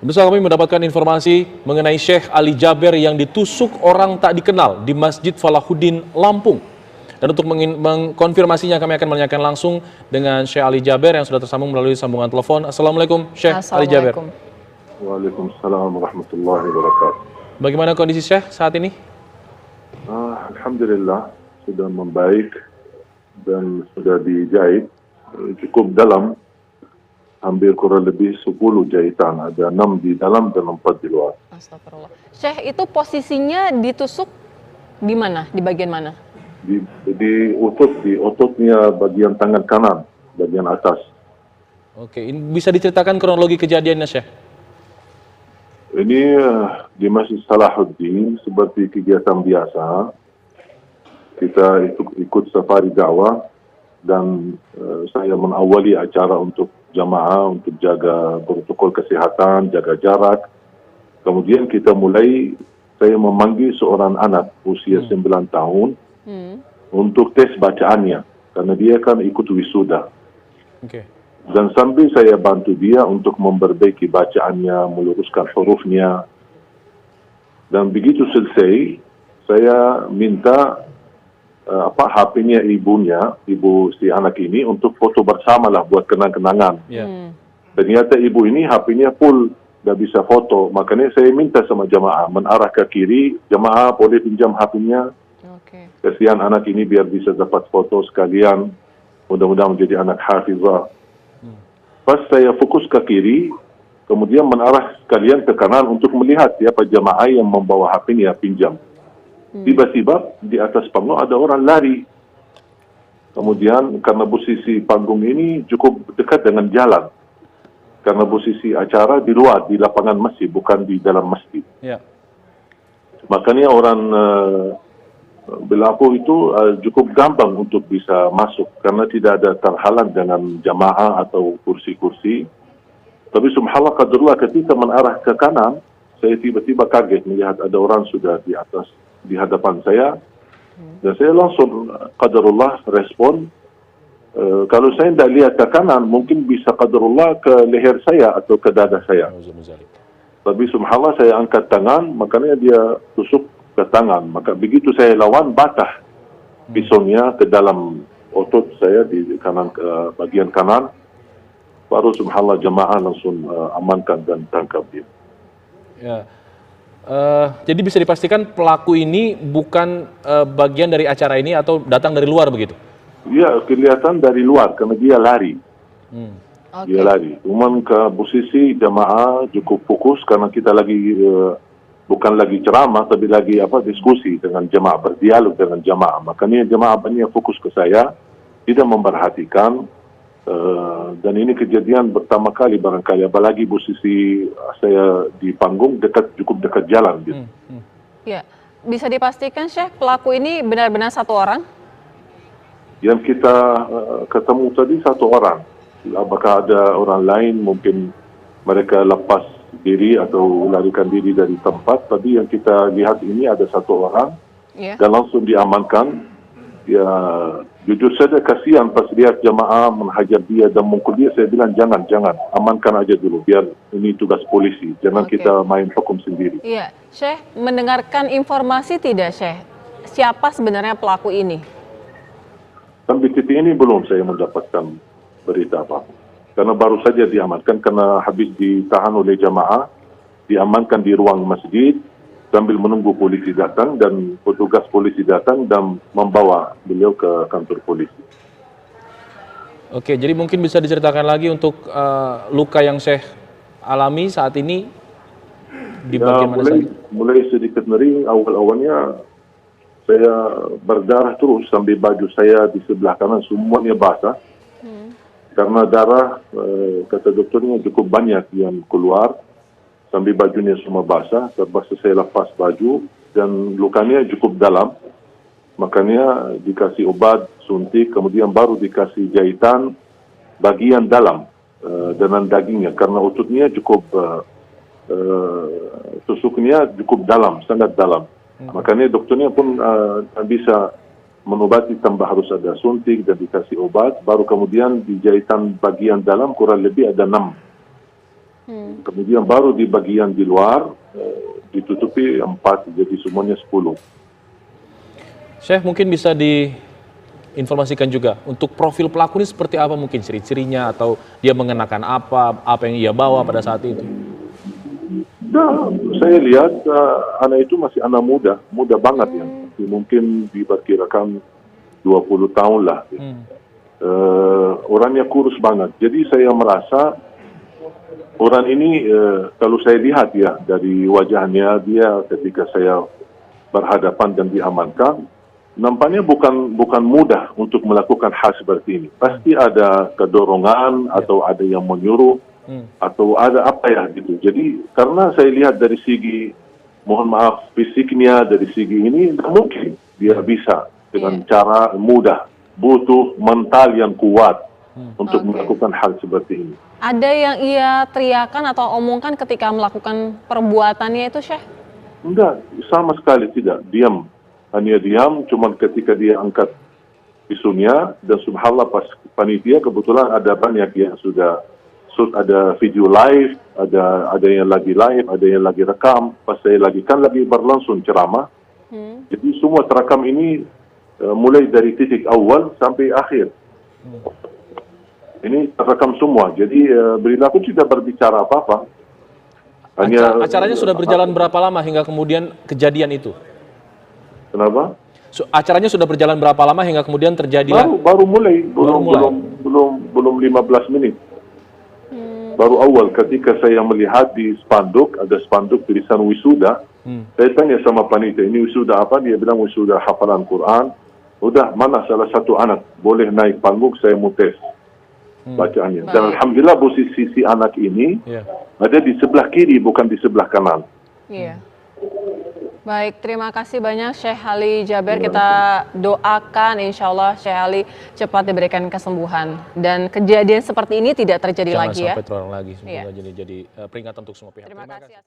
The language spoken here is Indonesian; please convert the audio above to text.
Bersama kami mendapatkan informasi mengenai Syekh Ali Jaber yang ditusuk orang tak dikenal di Masjid Falahuddin, Lampung. Dan untuk mengkonfirmasinya kami akan menanyakan langsung dengan Syekh Ali Jaber yang sudah tersambung melalui sambungan telepon. Assalamualaikum Syekh Ali Jaber. Waalaikumsalam warahmatullahi wabarakatuh. Bagaimana kondisi Syekh saat ini? Alhamdulillah sudah membaik dan sudah dijahit cukup dalam. Hampir kurang lebih 10 jahitan, ada 6 di dalam dan 4 di luar. Astagfirullah. Syekh, itu posisinya ditusuk di mana? Di bagian mana? Di ototnya bagian tangan kanan, bagian atas. Oke, bisa diceritakan kronologi kejadiannya Syekh? Ini di Masjid Salahuddin seperti kegiatan biasa. Kita ikut safari dakwah dan saya mengawali acara untuk jamaah untuk jaga protokol kesehatan, jaga jarak. Kemudian kita mulai, saya memanggil seorang anak usia 9 tahun untuk tes bacaannya, karena dia kan ikut wisuda. Dan sambil saya bantu dia untuk memperbaiki bacaannya, meluruskan hurufnya. Dan begitu selesai, saya minta HP-nya ibu si anak ini untuk foto bersama lah buat kenang-kenangan. Ternyata ibu ini HP-nya full, nggak bisa foto. Makanya saya minta sama jamaah menarah ke kiri, jamaah boleh pinjam HP-nya. Kasihan anak ini biar bisa dapat foto sekalian, mudah-mudahan menjadi anak hafizah. Pas saya fokus ke kiri, kemudian menarah sekalian ke kanan untuk melihat siapa jamaah yang membawa HP-nya pinjam. Tiba-tiba di atas panggung ada orang lari. Kemudian karena posisi panggung ini cukup dekat dengan jalan. Karena posisi acara di luar, di lapangan masjid, bukan di dalam masjid. Makanya orang berlaku itu cukup gampang untuk bisa masuk. Karena tidak ada terhalang dengan jamaah atau kursi-kursi. Tapi subhanallah qadarullah ketika menarah ke kanan, saya tiba-tiba kaget melihat ada orang sudah di atas, di hadapan saya, dan saya langsung qadarullah respon. Kalau saya tidak lihat ke kanan, mungkin bisa qadarullah ke leher saya atau ke dada saya. Tapi subhanallah saya angkat tangan, makanya dia tusuk ke tangan. Maka begitu saya lawan, batah pisaunya ke dalam otot saya di kanan, ke bagian kanan. Baru subhanallah jemaah langsung amankan dan tangkap dia. Jadi bisa dipastikan pelaku ini bukan bagian dari acara ini atau datang dari luar begitu? Iya, kelihatan dari luar karena dia lari. Dia lari. Cuman ke posisi jamaah cukup fokus karena kita lagi bukan lagi ceramah tapi lagi diskusi dengan jamaah, berdialog dengan jamaah. Makanya jamaah banyak fokus ke saya, tidak memperhatikan. Dan ini kejadian pertama kali barangkali, apalagi posisi saya di panggung cukup dekat jalan gitu. Ya, bisa dipastikan Syekh, pelaku ini benar-benar satu orang? Yang kita ketemu tadi satu orang. Apakah ada orang lain, mungkin mereka lepas diri atau larikan diri dari tempat. Tapi yang kita lihat ini ada satu orang dan langsung diamankan. Ya, jujur saja kasihan pas lihat jamaah menghajar dia dan mukul dia, saya bilang jangan, amankan aja dulu, biar ini tugas polisi, jangan kita main hukum sendiri. Iya, Syekh, mendengarkan informasi tidak Syekh, siapa sebenarnya pelaku ini? Sampai titik ini belum saya mendapatkan berita apa, karena baru saja diamankan, karena habis ditahan oleh jamaah, diamankan di ruang masjid, sambil menunggu polisi datang dan petugas polisi datang dan membawa beliau ke kantor polisi. Oke, jadi mungkin bisa diceritakan lagi untuk luka yang Syekh alami saat ini di bagian mana saja? Mulai sedikit nyeri, awal-awalnya saya berdarah terus sampai baju saya di sebelah kanan semuanya basah. Karena darah, kata dokternya cukup banyak yang keluar. Sambil bajunya semua basah, terpaksa saya lepas baju dan lukanya cukup dalam. Makanya dikasih obat, suntik, kemudian baru dikasih jahitan bagian dalam dengan dagingnya. Karena ototnya cukup, tusuknya cukup dalam, sangat dalam. Makanya dokternya pun bisa mengobati tambah harus ada suntik dan dikasih obat. Baru kemudian di jahitan bagian dalam kurang lebih ada 6 Kemudian baru di bagian di luar ditutupi 4, jadi semuanya 10. Syekh mungkin bisa diinformasikan juga untuk profil pelaku ini seperti apa, mungkin ciri-cirinya atau dia mengenakan apa yang ia bawa pada saat itu. Nah, saya lihat anak itu masih anak muda banget ya. Mungkin diperkirakan 20 tahun lah. Orangnya kurus banget. Jadi saya merasa orang ini kalau saya lihat ya dari wajahnya dia ketika saya berhadapan dan diamankan, nampaknya bukan mudah untuk melakukan hal seperti ini. Pasti ada kedorongan atau ada yang menyuruh atau ada apa ya gitu. Jadi karena saya lihat dari segi, mohon maaf, fisiknya, dari segi ini tidak mungkin dia bisa dengan cara mudah. Butuh mental yang kuat untuk melakukan hal seperti ini. Ada yang ia teriakan atau omongkan ketika melakukan perbuatannya itu, Syekh? Enggak, sama sekali tidak. Diam. Hanya diam, cuma ketika dia angkat isunya, dan subhanallah pas panitia kebetulan ada banyak yang sudah ada video live, ada yang lagi live, ada yang lagi rekam. Pas saya lagi berlangsung ceramah. Jadi semua terekam ini mulai dari titik awal sampai akhir. Ini terekam semua. Jadi beliau pun tidak berbicara apa-apa. Hanya acaranya sudah berjalan berapa lama hingga kemudian kejadian itu? Kenapa? Acaranya sudah berjalan berapa lama hingga kemudian terjadilah? Baru mulai, belum 15 menit. Baru awal ketika saya melihat di spanduk, ada spanduk tulisan wisuda. Saya tanya sama panitia, ini wisuda apa? Dia bilang wisuda hafalan Quran. Udah, mana salah satu anak boleh naik panggung, saya mau tes bacaannya. Dan alhamdulillah posisi si anak ini ada di sebelah kiri, bukan di sebelah kanan. Iya. Baik, terima kasih banyak Syekh Ali Jaber. Kita doakan insya Allah Syekh Ali cepat diberikan kesembuhan. Dan kejadian seperti ini tidak terjadi lagi ya. Jangan sampai terulang lagi. Semoga jadi peringatan untuk semua pihak. Terima kasih.